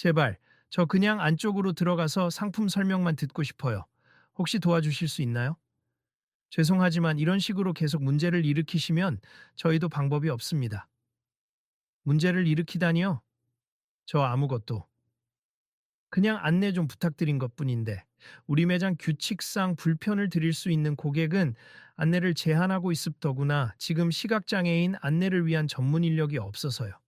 제발, 저 그냥 안쪽으로 들어가서 상품 설명만 듣고 싶어요. 혹시 도와주실 수 있나요? 죄송하지만 이런 식으로 계속 문제를 일으키시면 저희도 방법이 없습니다. 문제를 일으키다니요? 저 아무것도. 그냥 안내 좀 부탁드린 것뿐인데 우리 매장 규칙상 불편을 드릴 수 있는 고객은 안내를 제한하고 있습더구나 지금 시각장애인 안내를 위한 전문 인력이 없어서요.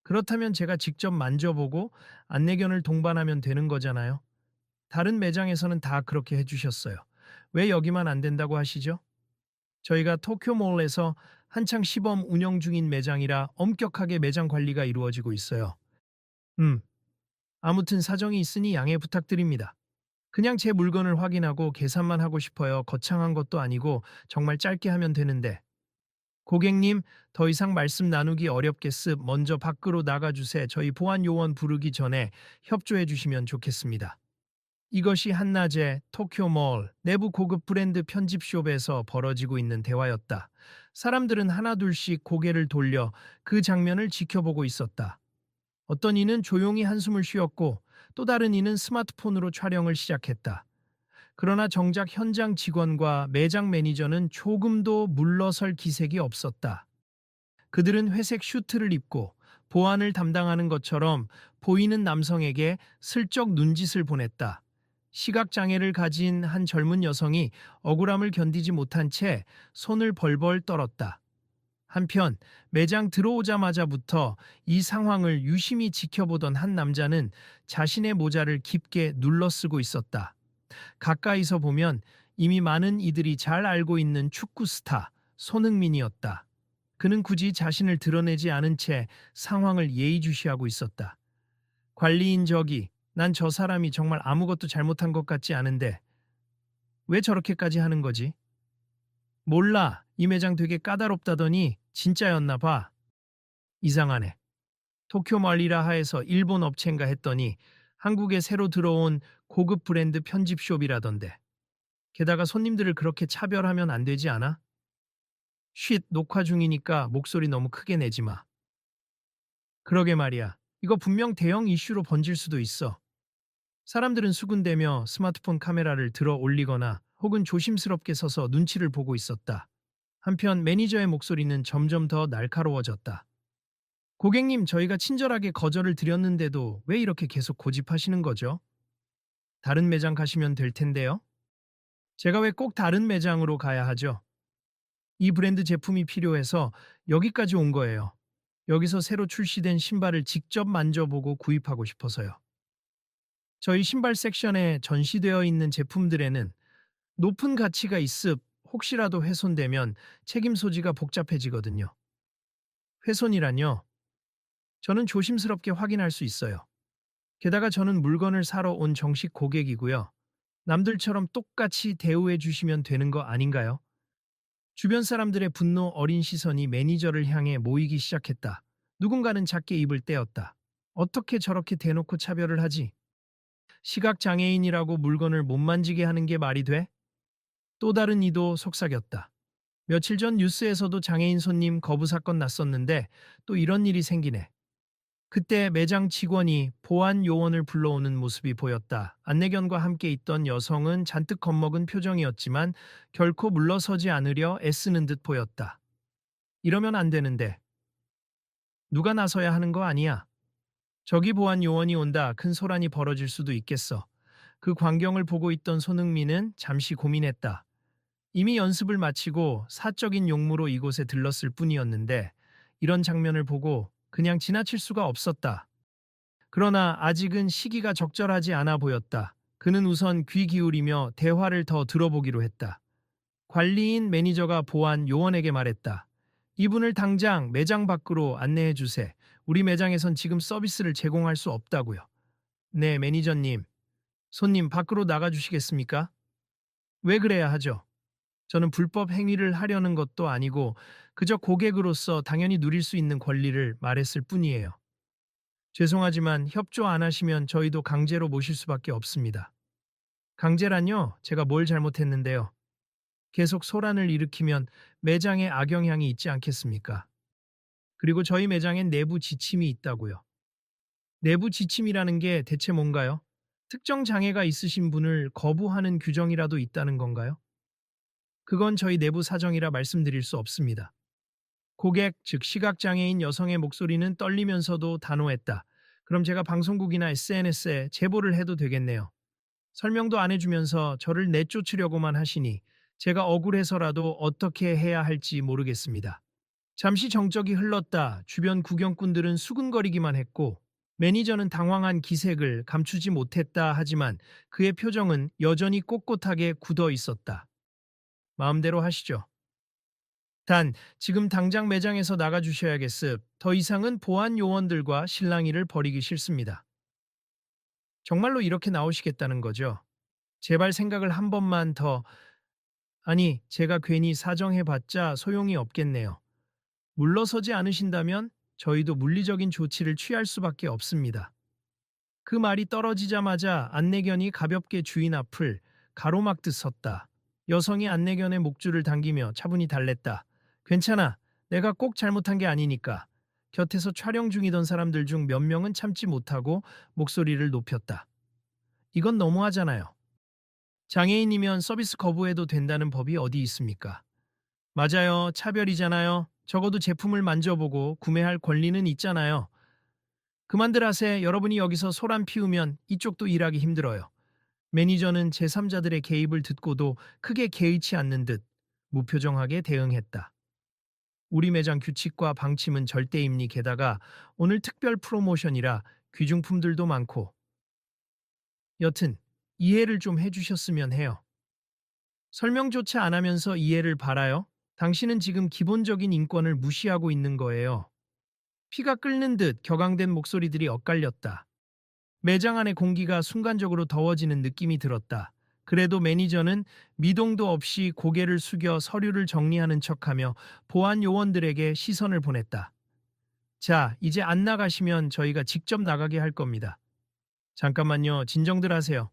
그렇다면 제가 직접 만져보고 안내견을 동반하면 되는 거잖아요. 다른 매장에서는 다 그렇게 해주셨어요. 왜 여기만 안 된다고 하시죠? 저희가 도쿄몰에서 한창 시범 운영 중인 매장이라 엄격하게 매장 관리가 이루어지고 있어요. 음, 아무튼 사정이 있으니 양해 부탁드립니다. 그냥 제 물건을 확인하고 계산만 하고 싶어요. 거창한 것도 아니고 정말 짧게 하면 되는데. 고객님, 더 이상 말씀 나누기 어렵겠습. 먼저 밖으로 나가주세. 저희 보안 요원 부르기 전에 협조해 주시면 좋겠습니다. 이것이 한낮에 도쿄몰 내부 고급 브랜드 편집숍에서 벌어지고 있는 대화였다. 사람들은 하나둘씩 고개를 돌려 그 장면을 지켜보고 있었다. 어떤 이는 조용히 한숨을 쉬었고 또 다른 이는 스마트폰으로 촬영을 시작했다. 그러나 정작 현장 직원과 매장 매니저는 조금도 물러설 기색이 없었다. 그들은 회색 슈트를 입고 보안을 담당하는 것처럼 보이는 남성에게 슬쩍 눈짓을 보냈다. 시각장애를 가진 한 젊은 여성이 억울함을 견디지 못한 채 손을 벌벌 떨었다. 한편 매장 들어오자마자부터 이 상황을 유심히 지켜보던 한 남자는 자신의 모자를 깊게 눌러쓰고 있었다. 가까이서 보면 이미 많은 이들이 잘 알고 있는 축구 스타 손흥민이었다. 그는 굳이 자신을 드러내지 않은 채 상황을 예의주시하고 있었다. 관리인 저기, 난 저 사람이 정말 아무것도 잘못한 것 같지 않은데 왜 저렇게까지 하는 거지? 몰라, 이 매장 되게 까다롭다더니 진짜였나 봐. 이상하네. 도쿄 말리라 하에서 일본 업체인가 했더니 한국에 새로 들어온 고급 브랜드 편집숍이라던데. 게다가 손님들을 그렇게 차별하면 안 되지 않아? 쉿, 녹화 중이니까 목소리 너무 크게 내지 마. 그러게 말이야. 이거 분명 대형 이슈로 번질 수도 있어. 사람들은 수군대며 스마트폰 카메라를 들어 올리거나 혹은 조심스럽게 서서 눈치를 보고 있었다. 한편 매니저의 목소리는 점점 더 날카로워졌다. 고객님, 저희가 친절하게 거절을 드렸는데도 왜 이렇게 계속 고집하시는 거죠? 다른 매장 가시면 될 텐데요? 제가 왜 꼭 다른 매장으로 가야 하죠? 이 브랜드 제품이 필요해서 여기까지 온 거예요. 여기서 새로 출시된 신발을 직접 만져보고 구입하고 싶어서요. 저희 신발 섹션에 전시되어 있는 제품들에는 높은 가치가 있습. 혹시라도 훼손되면 책임 소지가 복잡해지거든요. 훼손이란요. 저는 조심스럽게 확인할 수 있어요. 게다가 저는 물건을 사러 온 정식 고객이고요. 남들처럼 똑같이 대우해 주시면 되는 거 아닌가요? 주변 사람들의 분노 어린 시선이 매니저를 향해 모이기 시작했다. 누군가는 작게 입을 떼었다. 어떻게 저렇게 대놓고 차별을 하지? 시각장애인이라고 물건을 못 만지게 하는 게 말이 돼? 또 다른 이도 속삭였다. 며칠 전 뉴스에서도 장애인 손님 거부 사건 났었는데 또 이런 일이 생기네. 그때 매장 직원이 보안 요원을 불러오는 모습이 보였다. 안내견과 함께 있던 여성은 잔뜩 겁먹은 표정이었지만 결코 물러서지 않으려 애쓰는 듯 보였다. 이러면 안 되는데. 누가 나서야 하는 거 아니야. 저기 보안 요원이 온다. 큰 소란이 벌어질 수도 있겠어. 그 광경을 보고 있던 손흥민은 잠시 고민했다. 이미 연습을 마치고 사적인 용무로 이곳에 들렀을 뿐이었는데 이런 장면을 보고 그냥 지나칠 수가 없었다. 그러나 아직은 시기가 적절하지 않아 보였다. 그는 우선 귀 기울이며 대화를 더 들어보기로 했다. 관리인 매니저가 보안 요원에게 말했다. 이분을 당장 매장 밖으로 안내해 주세. 우리 매장에선 지금 서비스를 제공할 수 없다고요. 네, 매니저님. 손님 밖으로 나가 주시겠습니까? 왜 그래야 하죠? 저는 불법 행위를 하려는 것도 아니고 그저 고객으로서 당연히 누릴 수 있는 권리를 말했을 뿐이에요. 죄송하지만 협조 안 하시면 저희도 강제로 모실 수밖에 없습니다. 강제란요? 제가 뭘 잘못했는데요. 계속 소란을 일으키면 매장에 악영향이 있지 않겠습니까? 그리고 저희 매장엔 내부 지침이 있다고요. 내부 지침이라는 게 대체 뭔가요? 특정 장애가 있으신 분을 거부하는 규정이라도 있다는 건가요? 그건 저희 내부 사정이라 말씀드릴 수 없습니다. 고객, 즉 시각장애인 여성의 목소리는 떨리면서도 단호했다. 그럼 제가 방송국이나 SNS에 제보를 해도 되겠네요. 설명도 안 해주면서 저를 내쫓으려고만 하시니 제가 억울해서라도 어떻게 해야 할지 모르겠습니다. 잠시 정적이 흘렀다. 주변 구경꾼들은 수근거리기만 했고 매니저는 당황한 기색을 감추지 못했다 하지만 그의 표정은 여전히 꼿꼿하게 굳어 있었다. 마음대로 하시죠. 단, 지금 당장 매장에서 나가주셔야겠습. 더 이상은 보안 요원들과 실랑이를 벌이기 싫습니다. 정말로 이렇게 나오시겠다는 거죠? 제발 생각을 한 번만 더. 아니, 제가 괜히 사정해봤자 소용이 없겠네요. 물러서지 않으신다면 저희도 물리적인 조치를 취할 수밖에 없습니다. 그 말이 떨어지자마자 안내견이 가볍게 주인 앞을 가로막듯 섰다. 여성이 안내견의 목줄을 당기며 차분히 달랬다. 괜찮아. 내가 꼭 잘못한 게 아니니까. 곁에서 촬영 중이던 사람들 중 몇 명은 참지 못하고 목소리를 높였다. 이건 너무하잖아요. 장애인이면 서비스 거부해도 된다는 법이 어디 있습니까? 맞아요. 차별이잖아요. 적어도 제품을 만져보고 구매할 권리는 있잖아요. 그만들 하세. 여러분이 여기서 소란 피우면 이쪽도 일하기 힘들어요. 매니저는 제3자들의 개입을 듣고도 크게 개의치 않는 듯 무표정하게 대응했다. 우리 매장 규칙과 방침은 절대임니 게다가 오늘 특별 프로모션이라 귀중품들도 많고. 여튼 이해를 좀 해주셨으면 해요. 설명조차 안 하면서 이해를 바라요? 당신은 지금 기본적인 인권을 무시하고 있는 거예요. 피가 끓는 듯 격앙된 목소리들이 엇갈렸다. 매장 안의 공기가 순간적으로 더워지는 느낌이 들었다. 그래도 매니저는 미동도 없이 고개를 숙여 서류를 정리하는 척하며 보안 요원들에게 시선을 보냈다. 자, 이제 안 나가시면 저희가 직접 나가게 할 겁니다. 잠깐만요, 진정들 하세요.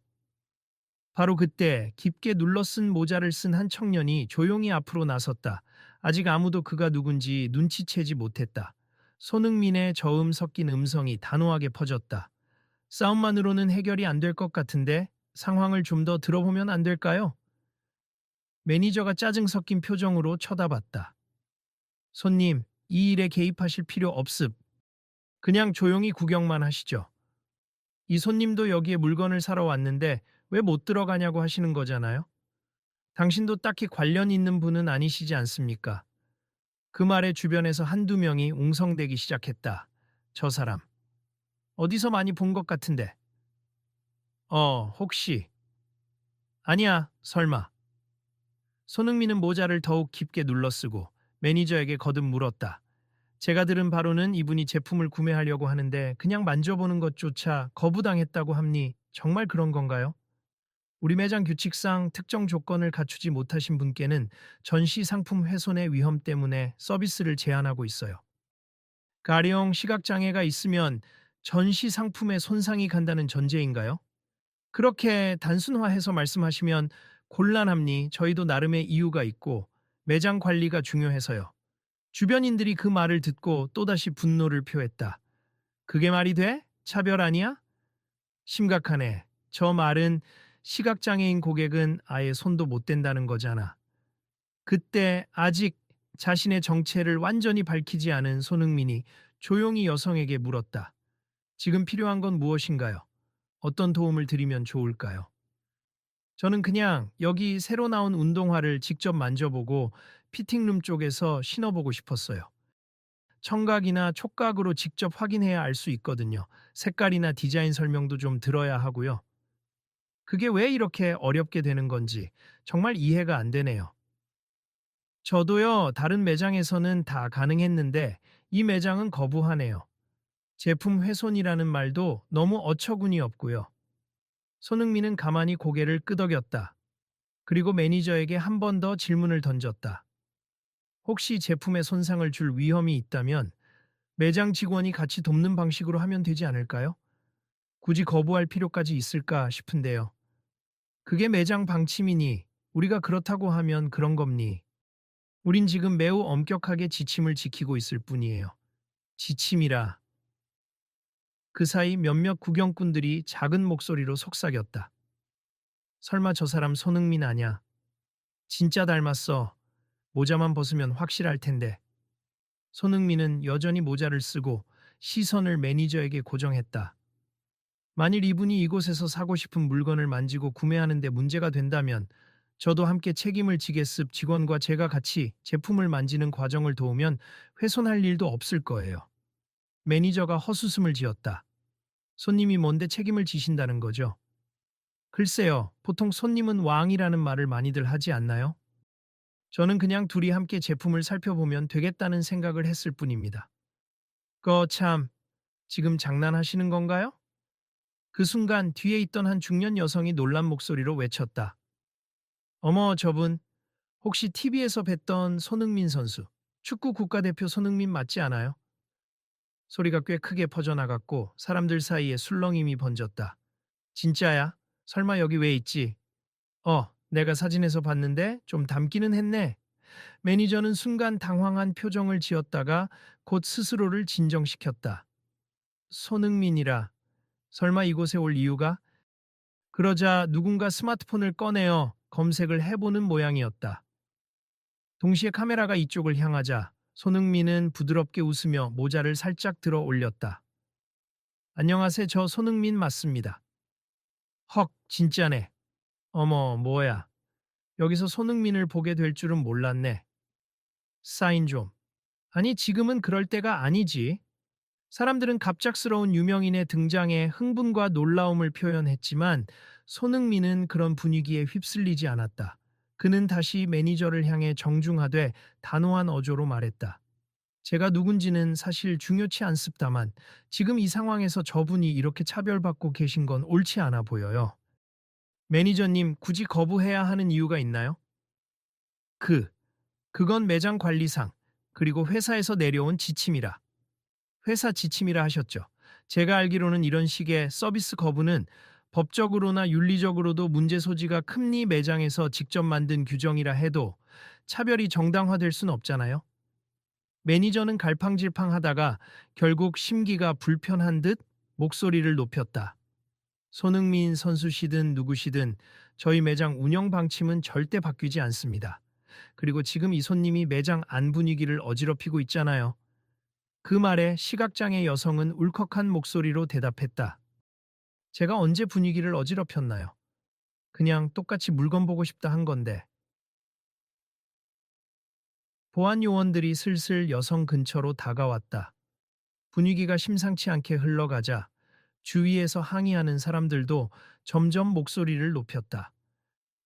바로 그때 깊게 눌러쓴 모자를 쓴 한 청년이 조용히 앞으로 나섰다. 아직 아무도 그가 누군지 눈치채지 못했다. 손흥민의 저음 섞인 음성이 단호하게 퍼졌다. 싸움만으로는 해결이 안 될 것 같은데 상황을 좀 더 들어보면 안 될까요? 매니저가 짜증 섞인 표정으로 쳐다봤다. 손님, 이 일에 개입하실 필요 없습. 그냥 조용히 구경만 하시죠. 이 손님도 여기에 물건을 사러 왔는데 왜 못 들어가냐고 하시는 거잖아요? 당신도 딱히 관련 있는 분은 아니시지 않습니까? 그 말에 주변에서 한두 명이 웅성대기 시작했다. 저 사람. 어디서 많이 본 것 같은데. 혹시. 아니야, 설마. 손흥민은 모자를 더욱 깊게 눌러쓰고 매니저에게 거듭 물었다. 제가 들은 바로는 이분이 제품을 구매하려고 하는데 그냥 만져보는 것조차 거부당했다고 합니. 정말 그런 건가요? 우리 매장 규칙상 특정 조건을 갖추지 못하신 분께는 전시 상품 훼손의 위험 때문에 서비스를 제한하고 있어요. 가령 시각장애가 있으면 전시 상품에 손상이 간다는 전제인가요? 그렇게 단순화해서 말씀하시면 곤란합니. 저희도 나름의 이유가 있고 매장 관리가 중요해서요. 주변인들이 그 말을 듣고 또다시 분노를 표했다. 그게 말이 돼? 차별 아니야? 심각하네. 저 말은 시각장애인 고객은 아예 손도 못 댄다는 거잖아. 그때 아직 자신의 정체를 완전히 밝히지 않은 손흥민이 조용히 여성에게 물었다. 지금 필요한 건 무엇인가요? 어떤 도움을 드리면 좋을까요? 저는 그냥 여기 새로 나온 운동화를 직접 만져보고 피팅룸 쪽에서 신어보고 싶었어요. 청각이나 촉각으로 직접 확인해야 알 수 있거든요. 색깔이나 디자인 설명도 좀 들어야 하고요. 그게 왜 이렇게 어렵게 되는 건지 정말 이해가 안 되네요. 저도요, 다른 매장에서는 다 가능했는데 이 매장은 거부하네요. 제품 훼손이라는 말도 너무 어처구니 없고요. 손흥민은 가만히 고개를 끄덕였다. 그리고 매니저에게 한 번 더 질문을 던졌다. 혹시 제품에 손상을 줄 위험이 있다면 매장 직원이 같이 돕는 방식으로 하면 되지 않을까요? 굳이 거부할 필요까지 있을까 싶은데요. 그게 매장 방침이니 우리가 그렇다고 하면 그런 겁니. 우린 지금 매우 엄격하게 지침을 지키고 있을 뿐이에요. 지침이라. 그 사이 몇몇 구경꾼들이 작은 목소리로 속삭였다. 설마 저 사람 손흥민 아냐? 진짜 닮았어. 모자만 벗으면 확실할 텐데. 손흥민은 여전히 모자를 쓰고 시선을 매니저에게 고정했다. 만일 이분이 이곳에서 사고 싶은 물건을 만지고 구매하는데 문제가 된다면 저도 함께 책임을 지겠습. 직원과 제가 같이 제품을 만지는 과정을 도우면 훼손할 일도 없을 거예요. 매니저가 헛웃음을 지었다. 손님이 뭔데 책임을 지신다는 거죠? 글쎄요, 보통 손님은 왕이라는 말을 많이들 하지 않나요? 저는 그냥 둘이 함께 제품을 살펴보면 되겠다는 생각을 했을 뿐입니다. 참, 지금 장난하시는 건가요? 그 순간 뒤에 있던 한 중년 여성이 놀란 목소리로 외쳤다. 어머, 저분, 혹시 TV에서 뵀던 손흥민 선수, 축구 국가대표 손흥민 맞지 않아요? 소리가 꽤 크게 퍼져나갔고 사람들 사이에 술렁임이 번졌다. 진짜야? 설마 여기 왜 있지? 내가 사진에서 봤는데 좀 닮기는 했네. 매니저는 순간 당황한 표정을 지었다가 곧 스스로를 진정시켰다. 손흥민이라. 설마 이곳에 올 이유가? 그러자 누군가 스마트폰을 꺼내어 검색을 해보는 모양이었다. 동시에 카메라가 이쪽을 향하자 손흥민은 부드럽게 웃으며 모자를 살짝 들어 올렸다. 안녕하세요. 저 손흥민 맞습니다. 헉, 진짜네. 어머, 뭐야. 여기서 손흥민을 보게 될 줄은 몰랐네. 사인 좀. 아니, 지금은 그럴 때가 아니지. 사람들은 갑작스러운 유명인의 등장에 흥분과 놀라움을 표현했지만 손흥민은 그런 분위기에 휩쓸리지 않았다. 그는 다시 매니저를 향해 정중하되 단호한 어조로 말했다. 제가 누군지는 사실 중요치 않습다만 지금 이 상황에서 저분이 이렇게 차별받고 계신 건 옳지 않아 보여요. 매니저님, 굳이 거부해야 하는 이유가 있나요? 그, 그건 매장 관리상, 그리고 회사에서 내려온 지침이라. 회사 지침이라 하셨죠. 제가 알기로는 이런 식의 서비스 거부는 법적으로나 윤리적으로도 문제 소지가 큽니. 매장에서 직접 만든 규정이라 해도 차별이 정당화될 순 없잖아요. 매니저는 갈팡질팡하다가 결국 심기가 불편한 듯 목소리를 높였다. 손흥민 선수시든 누구시든 저희 매장 운영 방침은 절대 바뀌지 않습니다. 그리고 지금 이 손님이 매장 안 분위기를 어지럽히고 있잖아요. 그 말에 시각장애 여성은 울컥한 목소리로 대답했다. 제가 언제 분위기를 어지럽혔나요? 그냥 똑같이 물건 보고 싶다 한 건데. 보안 요원들이 슬슬 여성 근처로 다가왔다. 분위기가 심상치 않게 흘러가자 주위에서 항의하는 사람들도 점점 목소리를 높였다.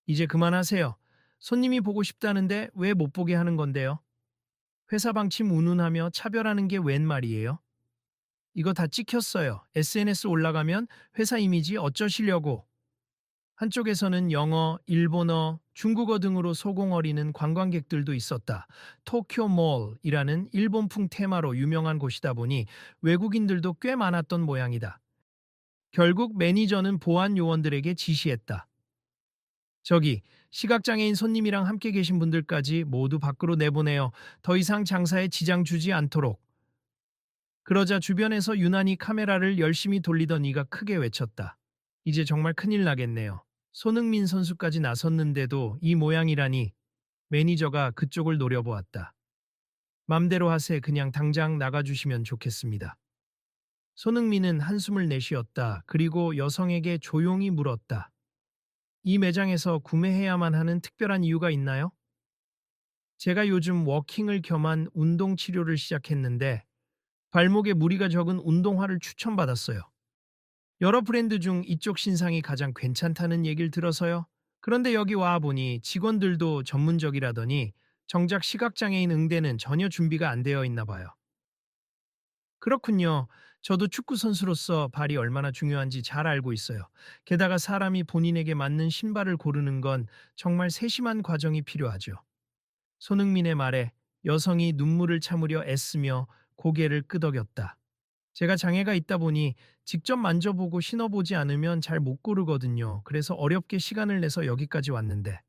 이제 그만하세요. 손님이 보고 싶다는데 왜 못 보게 하는 건데요? 회사 방침 운운하며 차별하는 게 웬 말이에요? 이거 다 찍혔어요. SNS 올라가면 회사 이미지 어쩌시려고. 한쪽에서는 영어, 일본어, 중국어 등으로 소공어리는 관광객들도 있었다. 도쿄몰이라는 일본풍 테마로 유명한 곳이다 보니 외국인들도 꽤 많았던 모양이다. 결국 매니저는 보안 요원들에게 지시했다. 저기, 시각장애인 손님이랑 함께 계신 분들까지 모두 밖으로 내보내어 더 이상 장사에 지장 주지 않도록. 그러자 주변에서 유난히 카메라를 열심히 돌리던 이가 크게 외쳤다. 이제 정말 큰일 나겠네요. 손흥민 선수까지 나섰는데도 이 모양이라니. 매니저가 그쪽을 노려보았다. 맘대로 하세. 그냥 당장 나가주시면 좋겠습니다. 손흥민은 한숨을 내쉬었다. 그리고 여성에게 조용히 물었다. 이 매장에서 구매해야만 하는 특별한 이유가 있나요? 제가 요즘 워킹을 겸한 운동 치료를 시작했는데 발목에 무리가 적은 운동화를 추천받았어요. 여러 브랜드 중 이쪽 신상이 가장 괜찮다는 얘기를 들어서요. 그런데 여기 와보니 직원들도 전문적이라더니 정작 시각장애인 응대는 전혀 준비가 안 되어 있나 봐요. 그렇군요. 저도 축구 선수로서 발이 얼마나 중요한지 잘 알고 있어요. 게다가 사람이 본인에게 맞는 신발을 고르는 건 정말 세심한 과정이 필요하죠. 손흥민의 말에 여성이 눈물을 참으려 애쓰며 고개를 끄덕였다. 제가 장애가 있다 보니 직접 만져보고 신어보지 않으면 잘 못 고르거든요. 그래서 어렵게 시간을 내서 여기까지 왔는데.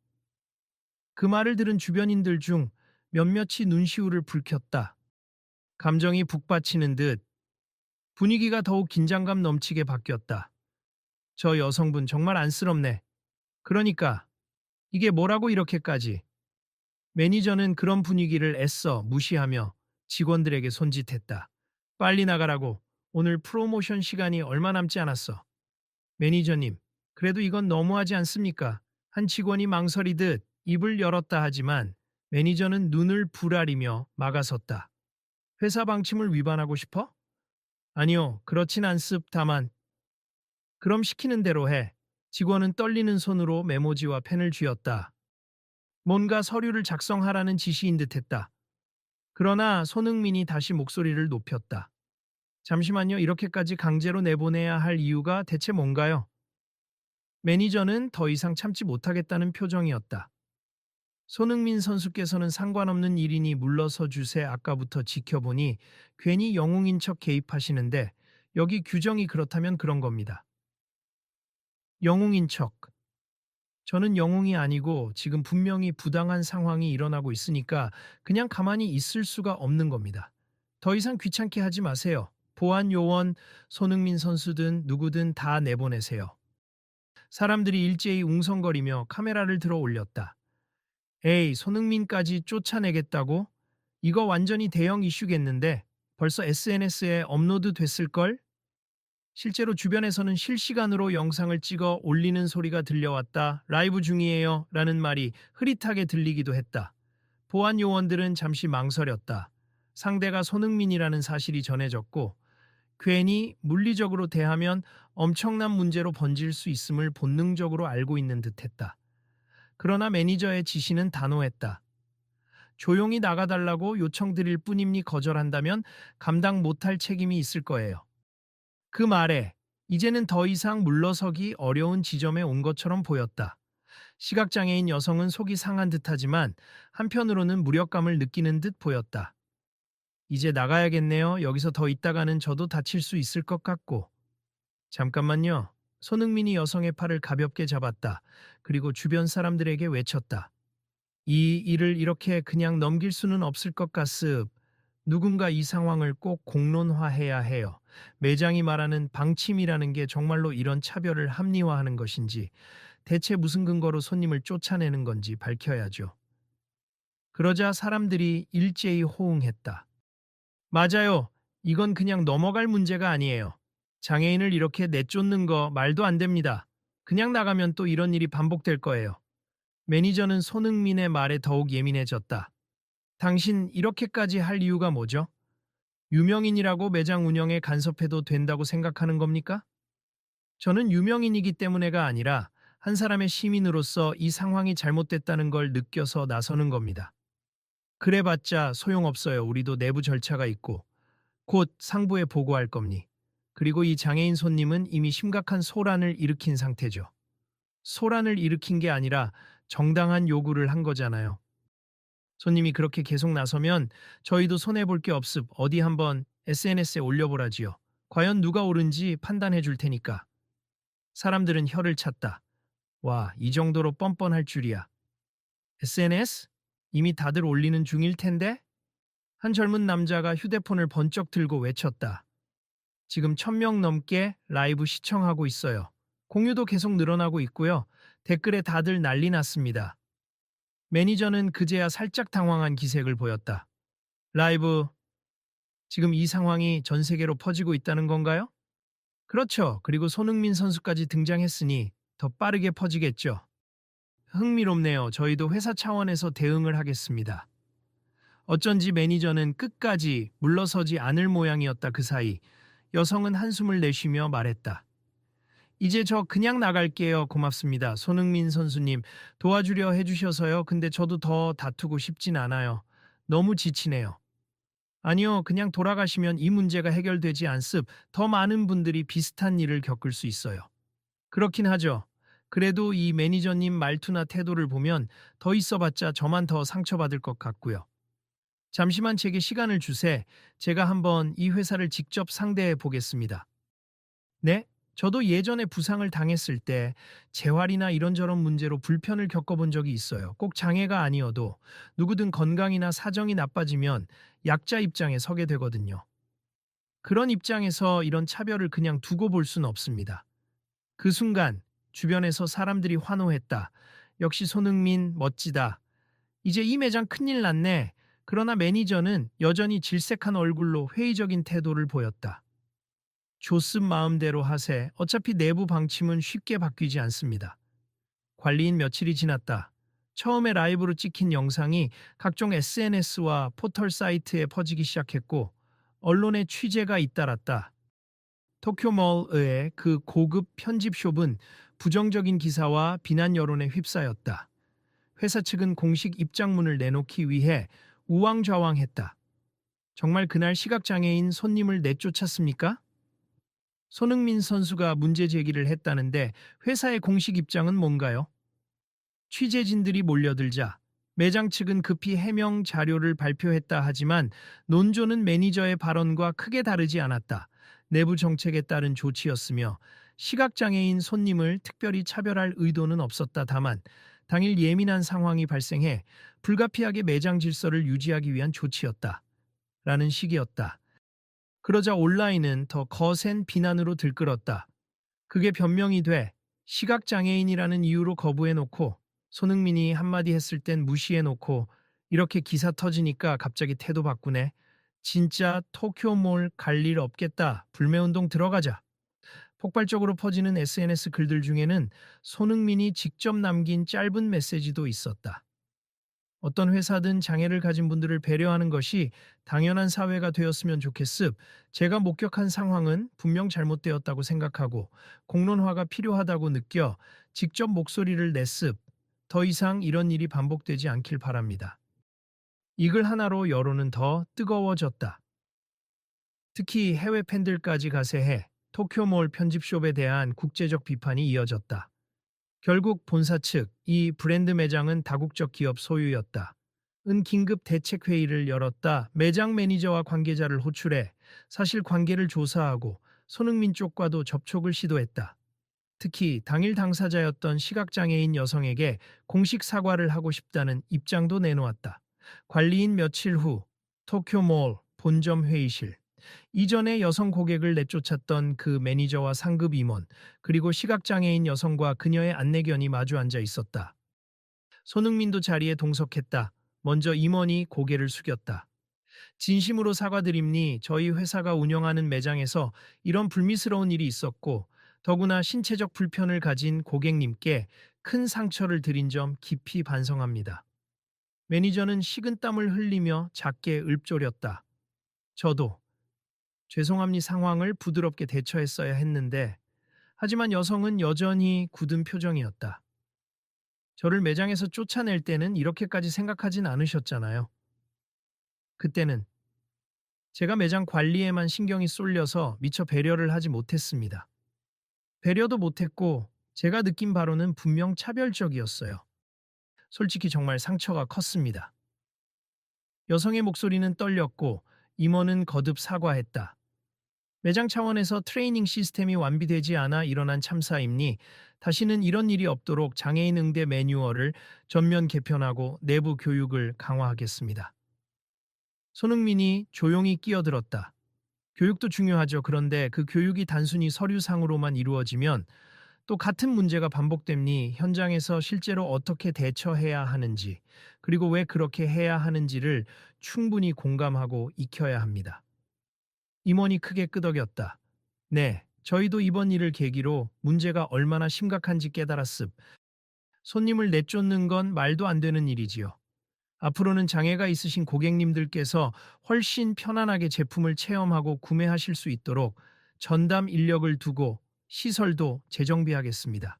그 말을 들은 주변인들 중 몇몇이 눈시울을 붉혔다. 감정이 북받치는 듯 분위기가 더욱 긴장감 넘치게 바뀌었다. 저 여성분 정말 안쓰럽네. 그러니까 이게 뭐라고 이렇게까지. 매니저는 그런 분위기를 애써 무시하며 직원들에게 손짓했다. 빨리 나가라고. 오늘 프로모션 시간이 얼마 남지 않았어. 매니저님, 그래도 이건 너무하지 않습니까? 한 직원이 망설이듯 입을 열었다 하지만 매니저는 눈을 부라리며 막아섰다. 회사 방침을 위반하고 싶어? 아니요, 그렇진 않습. 다만 그럼 시키는 대로 해. 직원은 떨리는 손으로 메모지와 펜을 쥐었다. 뭔가 서류를 작성하라는 지시인 듯했다. 그러나 손흥민이 다시 목소리를 높였다. 잠시만요, 이렇게까지 강제로 내보내야 할 이유가 대체 뭔가요? 매니저는 더 이상 참지 못하겠다는 표정이었다. 손흥민 선수께서는 상관없는 일이니 물러서 주세. 아까부터 지켜보니 괜히 영웅인 척 개입하시는데 여기 규정이 그렇다면 그런 겁니다. 영웅인 척. 저는 영웅이 아니고 지금 분명히 부당한 상황이 일어나고 있으니까 그냥 가만히 있을 수가 없는 겁니다. 더 이상 귀찮게 하지 마세요. 보안 요원, 손흥민 선수든 누구든 다 내보내세요. 사람들이 일제히 웅성거리며 카메라를 들어 올렸다. 에이, 손흥민까지 쫓아내겠다고? 이거 완전히 대형 이슈겠는데 벌써 SNS에 업로드 됐을걸? 실제로 주변에서는 실시간으로 영상을 찍어 올리는 소리가 들려왔다. 라이브 중이에요. 라는 말이 흐릿하게 들리기도 했다. 보안 요원들은 잠시 망설였다. 상대가 손흥민이라는 사실이 전해졌고 괜히 물리적으로 대하면 엄청난 문제로 번질 수 있음을 본능적으로 알고 있는 듯했다. 그러나 매니저의 지시는 단호했다. 조용히 나가달라고 요청드릴 뿐임니 거절한다면 감당 못할 책임이 있을 거예요. 그 말에 이제는 더 이상 물러서기 어려운 지점에 온 것처럼 보였다. 시각장애인 여성은 속이 상한 듯하지만 한편으로는 무력감을 느끼는 듯 보였다. 이제 나가야겠네요. 여기서 더 있다가는 저도 다칠 수 있을 것 같고. 잠깐만요. 손흥민이 여성의 팔을 가볍게 잡았다. 그리고 주변 사람들에게 외쳤다. 이 일을 이렇게 그냥 넘길 수는 없을 것 같습. 누군가 이 상황을 꼭 공론화해야 해요. 매장이 말하는 방침이라는 게 정말로 이런 차별을 합리화하는 것인지, 대체 무슨 근거로 손님을 쫓아내는 건지 밝혀야죠. 그러자 사람들이 일제히 호응했다. 맞아요. 이건 그냥 넘어갈 문제가 아니에요. 장애인을 이렇게 내쫓는 거 말도 안 됩니다. 그냥 나가면 또 이런 일이 반복될 거예요. 매니저는 손흥민의 말에 더욱 예민해졌다. 당신 이렇게까지 할 이유가 뭐죠? 유명인이라고 매장 운영에 간섭해도 된다고 생각하는 겁니까? 저는 유명인이기 때문에가 아니라 한 사람의 시민으로서 이 상황이 잘못됐다는 걸 느껴서 나서는 겁니다. 그래봤자 소용없어요. 우리도 내부 절차가 있고 곧 상부에 보고할 겁니. 그리고 이 장애인 손님은 이미 심각한 소란을 일으킨 상태죠. 소란을 일으킨 게 아니라 정당한 요구를 한 거잖아요. 손님이 그렇게 계속 나서면 저희도 손해볼 게 없습. 어디 한번 SNS에 올려보라지요. 과연 누가 옳은지 판단해 줄 테니까. 사람들은 혀를 찼다. 와, 이 정도로 뻔뻔할 줄이야. SNS? 이미 다들 올리는 중일 텐데? 한 젊은 남자가 휴대폰을 번쩍 들고 외쳤다. 지금 1000명 넘게 라이브 시청하고 있어요. 공유도 계속 늘어나고 있고요. 댓글에 다들 난리 났습니다. 매니저는 그제야 살짝 당황한 기색을 보였다. 라이브, 지금 이 상황이 전 세계로 퍼지고 있다는 건가요? 그렇죠. 그리고 손흥민 선수까지 등장했으니 더 빠르게 퍼지겠죠. 흥미롭네요. 저희도 회사 차원에서 대응을 하겠습니다. 어쩐지 매니저는 끝까지 물러서지 않을 모양이었다. 그 사이 여성은 한숨을 내쉬며 말했다. 이제 저 그냥 나갈게요. 고맙습니다. 손흥민 선수님, 도와주려 해주셔서요. 근데 저도 더 다투고 싶진 않아요. 너무 지치네요. 아니요, 그냥 돌아가시면 이 문제가 해결되지 않습. 더 많은 분들이 비슷한 일을 겪을 수 있어요. 그렇긴 하죠. 그래도 이 매니저님 말투나 태도를 보면 더 있어봤자 저만 더 상처받을 것 같고요. 잠시만 제게 시간을 주세. 제가 한번 이 회사를 직접 상대해 보겠습니다. 네? 저도 예전에 부상을 당했을 때 재활이나 이런저런 문제로 불편을 겪어본 적이 있어요. 꼭 장애가 아니어도 누구든 건강이나 사정이 나빠지면 약자 입장에 서게 되거든요. 그런 입장에서 이런 차별을 그냥 두고 볼 수는 없습니다. 그 순간 주변에서 사람들이 환호했다. 역시 손흥민 멋지다. 이제 이 매장 큰일 났네. 그러나 매니저는 여전히 질색한 얼굴로 회의적인 태도를 보였다. 조습 마음대로 하세. 어차피 내부 방침은 쉽게 바뀌지 않습니다. 관리인 며칠이 지났다. 처음에 라이브로 찍힌 영상이 각종 SNS와 포털 사이트에 퍼지기 시작했고 언론의 취재가 잇따랐다. 도쿄몰의 그 고급 편집숍은 부정적인 기사와 비난 여론에 휩싸였다. 회사 측은 공식 입장문을 내놓기 위해 우왕좌왕했다. 정말 그날 시각장애인 손님을 내쫓았습니까? 손흥민 선수가 문제 제기를 했다는데 회사의 공식 입장은 뭔가요? 취재진들이 몰려들자 매장 측은 급히 해명 자료를 발표했다 하지만 논조는 매니저의 발언과 크게 다르지 않았다. 내부 정책에 따른 조치였으며 시각장애인 손님을 특별히 차별할 의도는 없었다. 다만 당일 예민한 상황이 발생해 불가피하게 매장 질서를 유지하기 위한 조치였다. 라는 식이었다. 그러자 온라인은 더 거센 비난으로 들끓었다. 그게 변명이 돼 시각장애인이라는 이유로 거부해놓고 손흥민이 한마디 했을 땐 무시해놓고 이렇게 기사 터지니까 갑자기 태도 바꾸네. 진짜 토쿄몰 갈 일 없겠다. 불매운동 들어가자. 폭발적으로 퍼지는 SNS 글들 중에는 손흥민이 직접 남긴 짧은 메시지도 있었다. 어떤 회사든 장애를 가진 분들을 배려하는 것이 당연한 사회가 되었으면 좋겠습. 제가 목격한 상황은 분명 잘못되었다고 생각하고 공론화가 필요하다고 느껴 직접 목소리를 냈습. 더 이상 이런 일이 반복되지 않길 바랍니다. 이 글 하나로 여론은 더 뜨거워졌다. 특히 해외 팬들까지 가세해 토쿄몰 편집숍에 대한 국제적 비판이 이어졌다. 결국 본사 측, 이 브랜드 매장은 다국적 기업 소유였다. 은 긴급 대책 회의를 열었다. 매장 매니저와 관계자를 호출해 사실 관계를 조사하고 손흥민 쪽과도 접촉을 시도했다. 특히 당일 당사자였던 시각장애인 여성에게 공식 사과를 하고 싶다는 입장도 내놓았다. 관리인 며칠 후 토쿄몰 본점 회의실. 이전에 여성 고객을 내쫓았던 그 매니저와 상급 임원, 그리고 시각장애인 여성과 그녀의 안내견이 마주 앉아 있었다. 손흥민도 자리에 동석했다. 먼저 임원이 고개를 숙였다. 진심으로 사과드립니 저희 회사가 운영하는 매장에서 이런 불미스러운 일이 있었고 더구나 신체적 불편을 가진 고객님께 큰 상처를 드린 점 깊이 반성합니다. 매니저는 식은땀을 흘리며 작게 읊조렸다. 저도 죄송합니 상황을 부드럽게 대처했어야 했는데 하지만 여성은 여전히 굳은 표정이었다. 저를 매장에서 쫓아낼 때는 이렇게까지 생각하진 않으셨잖아요. 그때는 제가 매장 관리에만 신경이 쏠려서 미처 배려를 하지 못했습니다. 배려도 못했고 제가 느낀 바로는 분명 차별적이었어요. 솔직히 정말 상처가 컸습니다. 여성의 목소리는 떨렸고 임원은 거듭 사과했다. 매장 차원에서 트레이닝 시스템이 완비되지 않아 일어난 참사임니 다시는 이런 일이 없도록 장애인 응대 매뉴얼을 전면 개편하고 내부 교육을 강화하겠습니다. 손흥민이 조용히 끼어들었다. 교육도 중요하죠. 그런데 그 교육이 단순히 서류상으로만 이루어지면 또 같은 문제가 반복됨니 현장에서 실제로 어떻게 대처해야 하는지 그리고 왜 그렇게 해야 하는지를 충분히 공감하고 익혀야 합니다. 임원이 크게 끄덕였다. 네, 저희도 이번 일을 계기로 문제가 얼마나 심각한지 깨달았습. 손님을 내쫓는 건 말도 안 되는 일이지요. 앞으로는 장애가 있으신 고객님들께서 훨씬 편안하게 제품을 체험하고 구매하실 수 있도록 전담 인력을 두고 시설도 재정비하겠습니다.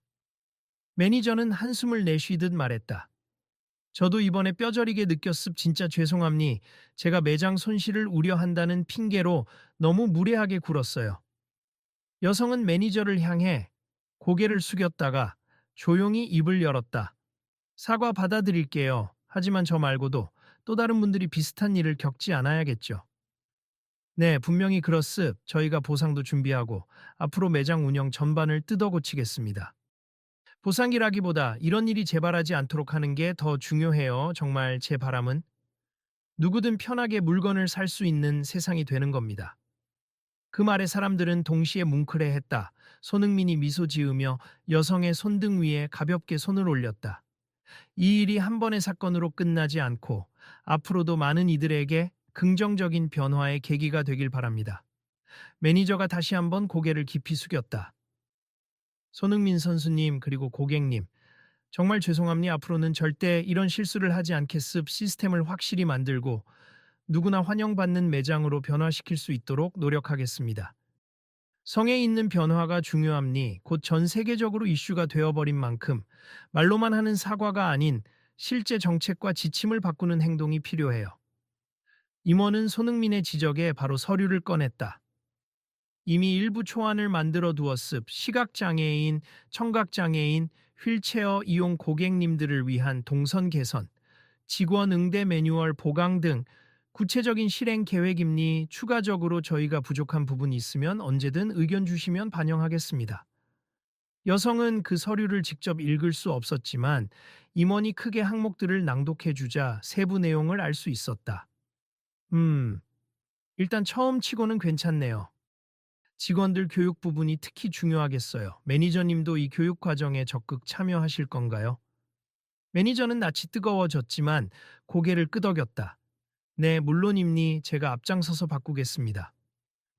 매니저는 한숨을 내쉬듯 말했다. 저도 이번에 뼈저리게 느꼈습. 진짜 죄송합니. 제가 매장 손실을 우려한다는 핑계로 너무 무례하게 굴었어요. 여성은 매니저를 향해 고개를 숙였다가 조용히 입을 열었다. 사과 받아드릴게요. 하지만 저 말고도 또 다른 분들이 비슷한 일을 겪지 않아야겠죠. 네, 분명히 그렇습. 저희가 보상도 준비하고 앞으로 매장 운영 전반을 뜯어고치겠습니다. 보상이라기보다 이런 일이 재발하지 않도록 하는 게 더 중요해요. 정말 제 바람은 누구든 편하게 물건을 살 수 있는 세상이 되는 겁니다. 그 말에 사람들은 동시에 뭉클해했다. 손흥민이 미소 지으며 여성의 손등 위에 가볍게 손을 올렸다. 이 일이 한 번의 사건으로 끝나지 않고 앞으로도 많은 이들에게 긍정적인 변화의 계기가 되길 바랍니다. 매니저가 다시 한번 고개를 깊이 숙였다. 손흥민 선수님 그리고 고객님, 정말 죄송합니다. 앞으로는 절대 이런 실수를 하지 않겠습. 시스템을 확실히 만들고 누구나 환영받는 매장으로 변화시킬 수 있도록 노력하겠습니다. 성에 있는 변화가 중요함니 곧 전 세계적으로 이슈가 되어버린 만큼 말로만 하는 사과가 아닌 실제 정책과 지침을 바꾸는 행동이 필요해요. 임원은 손흥민의 지적에 바로 서류를 꺼냈다. 이미 일부 초안을 만들어 두었습. 시각장애인, 청각장애인, 휠체어 이용 고객님들을 위한 동선 개선, 직원 응대 매뉴얼 보강 등 구체적인 실행 계획입니 추가적으로 저희가 부족한 부분이 있으면 언제든 의견 주시면 반영하겠습니다. 여성은 그 서류를 직접 읽을 수 없었지만 임원이 크게 항목들을 낭독해 주자 세부 내용을 알 수 있었다. 음, 일단 처음 치고는 괜찮네요. 직원들 교육 부분이 특히 중요하겠어요. 매니저님도 이 교육 과정에 적극 참여하실 건가요? 매니저는 낯이 뜨거워졌지만 고개를 끄덕였다. 네, 물론입니. 제가 앞장서서 바꾸겠습니다.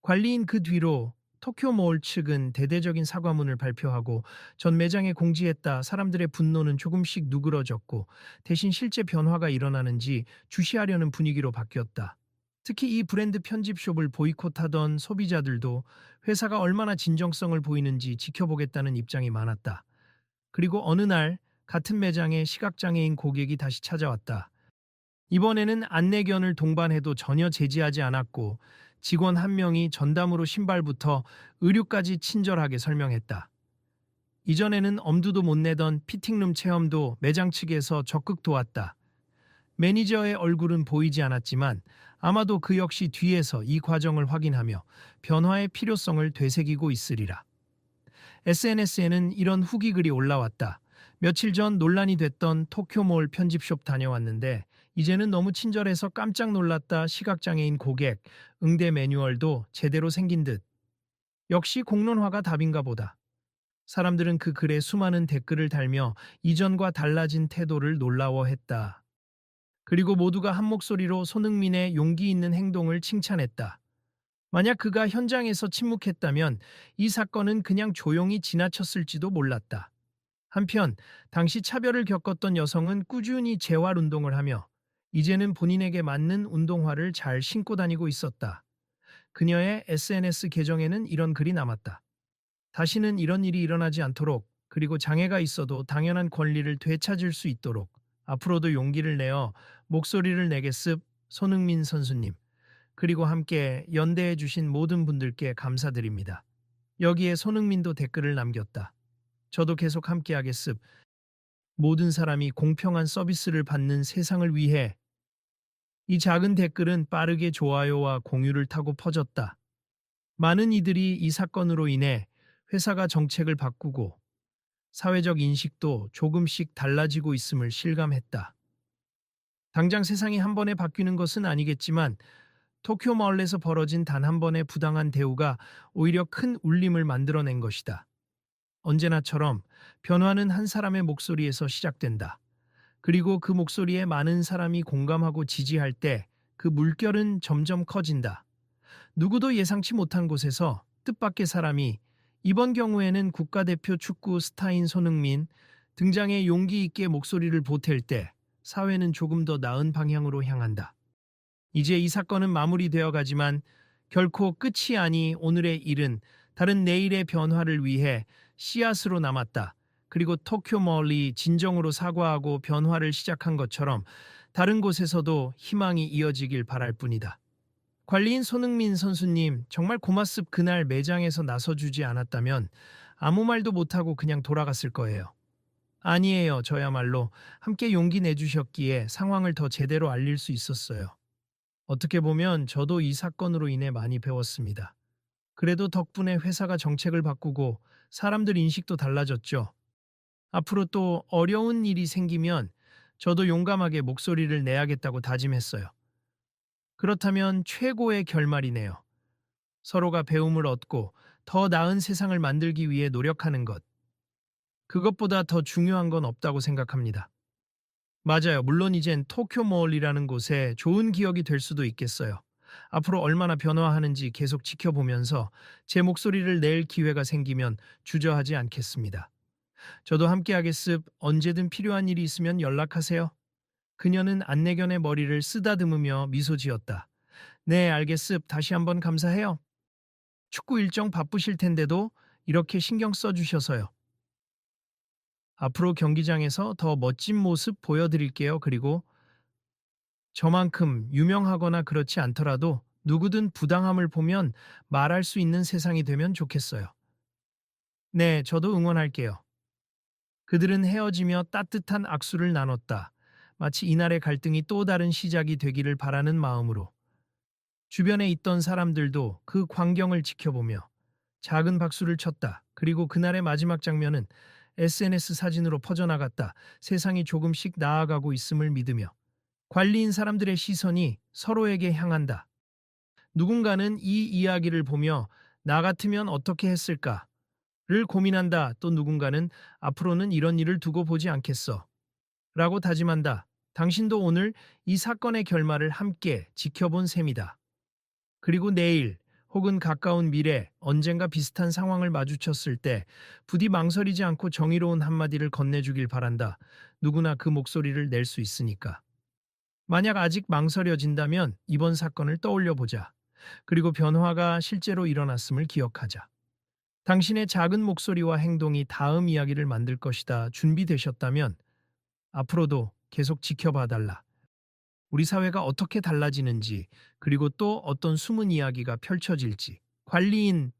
관리인 그 뒤로 토쿄몰 측은 대대적인 사과문을 발표하고 전 매장에 공지했다. 사람들의 분노는 조금씩 누그러졌고 대신 실제 변화가 일어나는지 주시하려는 분위기로 바뀌었다. 특히 이 브랜드 편집숍을 보이콧하던 소비자들도 회사가 얼마나 진정성을 보이는지 지켜보겠다는 입장이 많았다. 그리고 어느 날 같은 매장에 시각장애인 고객이 다시 찾아왔다. 이번에는 안내견을 동반해도 전혀 제지하지 않았고 직원 한 명이 전담으로 신발부터 의류까지 친절하게 설명했다. 이전에는 엄두도 못 내던 피팅룸 체험도 매장 측에서 적극 도왔다. 매니저의 얼굴은 보이지 않았지만 아마도 그 역시 뒤에서 이 과정을 확인하며 변화의 필요성을 되새기고 있으리라. SNS에는 이런 후기 글이 올라왔다. 며칠 전 논란이 됐던 토쿄몰 편집숍 다녀왔는데 이제는 너무 친절해서 깜짝 놀랐다. 시각장애인 고객, 응대 매뉴얼도 제대로 생긴 듯. 역시 공론화가 답인가 보다. 사람들은 그 글에 수많은 댓글을 달며 이전과 달라진 태도를 놀라워했다. 그리고 모두가 한 목소리로 손흥민의 용기 있는 행동을 칭찬했다. 만약 그가 현장에서 침묵했다면 이 사건은 그냥 조용히 지나쳤을지도 몰랐다. 한편 당시 차별을 겪었던 여성은 꾸준히 재활 운동을 하며 이제는 본인에게 맞는 운동화를 잘 신고 다니고 있었다. 그녀의 SNS 계정에는 이런 글이 남았다. 다시는 이런 일이 일어나지 않도록, 그리고 장애가 있어도 당연한 권리를 되찾을 수 있도록 앞으로도 용기를 내어 목소리를 내겠습. 손흥민 선수님, 그리고 함께 연대해 주신 모든 분들께 감사드립니다. 여기에 손흥민도 댓글을 남겼다. 저도 계속 함께하겠습. 모든 사람이 공평한 서비스를 받는 세상을 위해. 이 작은 댓글은 빠르게 좋아요와 공유를 타고 퍼졌다. 많은 이들이 이 사건으로 인해 회사가 정책을 바꾸고 사회적 인식도 조금씩 달라지고 있음을 실감했다. 당장 세상이 한 번에 바뀌는 것은 아니겠지만 토쿄마을에서 벌어진 단 한 번의 부당한 대우가 오히려 큰 울림을 만들어낸 것이다. 언제나처럼 변화는 한 사람의 목소리에서 시작된다. 그리고 그 목소리에 많은 사람이 공감하고 지지할 때 그 물결은 점점 커진다. 누구도 예상치 못한 곳에서 뜻밖의 사람이, 이번 경우에는 국가대표 축구 스타인 손흥민, 등장에 용기 있게 목소리를 보탤 때 사회는 조금 더 나은 방향으로 향한다. 이제 이 사건은 마무리되어 가지만 결코 끝이 아니 오늘의 일은 다른 내일의 변화를 위해 씨앗으로 남았다. 그리고 토쿄몰이 진정으로 사과하고 변화를 시작한 것처럼 다른 곳에서도 희망이 이어지길 바랄 뿐이다. 관리인 손흥민 선수님, 정말 고맙습. 그날 매장에서 나서주지 않았다면 아무 말도 못하고 그냥 돌아갔을 거예요. 아니에요. 저야말로 함께 용기 내주셨기에 상황을 더 제대로 알릴 수 있었어요. 어떻게 보면 저도 이 사건으로 인해 많이 배웠습니다. 그래도 덕분에 회사가 정책을 바꾸고 사람들 인식도 달라졌죠. 앞으로 또 어려운 일이 생기면 저도 용감하게 목소리를 내야겠다고 다짐했어요. 그렇다면 최고의 결말이네요. 서로가 배움을 얻고 더 나은 세상을 만들기 위해 노력하는 것. 그것보다 더 중요한 건 없다고 생각합니다. 맞아요. 물론 이젠 토쿄몰이라는 곳에 좋은 기억이 될 수도 있겠어요. 앞으로 얼마나 변화하는지 계속 지켜보면서 제 목소리를 낼 기회가 생기면 주저하지 않겠습니다. 저도 함께하겠습. 언제든 필요한 일이 있으면 연락하세요. 그녀는 안내견의 머리를 쓰다듬으며 미소 지었다. 네, 알겠습. 다시 한번 감사해요. 축구 일정 바쁘실 텐데도 이렇게 신경 써주셔서요. 앞으로 경기장에서 더 멋진 모습 보여드릴게요. 그리고 저만큼 유명하거나 그렇지 않더라도 누구든 부당함을 보면 말할 수 있는 세상이 되면 좋겠어요. 네, 저도 응원할게요. 그들은 헤어지며 따뜻한 악수를 나눴다. 마치 이날의 갈등이 또 다른 시작이 되기를 바라는 마음으로. 주변에 있던 사람들도 그 광경을 지켜보며 작은 박수를 쳤다. 그리고 그날의 마지막 장면은 SNS 사진으로 퍼져나갔다. 세상이 조금씩 나아가고 있음을 믿으며 관리인 사람들의 시선이 서로에게 향한다. 누군가는 이 이야기를 보며 나 같으면 어떻게 했을까를 고민한다. 또 누군가는 앞으로는 이런 일을 두고 보지 않겠어 라고 다짐한다. 당신도 오늘 이 사건의 결말을 함께 지켜본 셈이다. 그리고 내일 혹은 가까운 미래 언젠가 비슷한 상황을 마주쳤을 때 부디 망설이지 않고 정의로운 한마디를 건네주길 바란다. 누구나 그 목소리를 낼 수 있으니까. 만약 아직 망설여진다면 이번 사건을 떠올려 보자. 그리고 변화가 실제로 일어났음을 기억하자. 당신의 작은 목소리와 행동이 다음 이야기를 만들 것이다. 준비되셨다면 앞으로도 계속 지켜봐 달라. 우리 사회가 어떻게 달라지는지, 그리고 또 어떤 숨은 이야기가 펼쳐질지. 관리인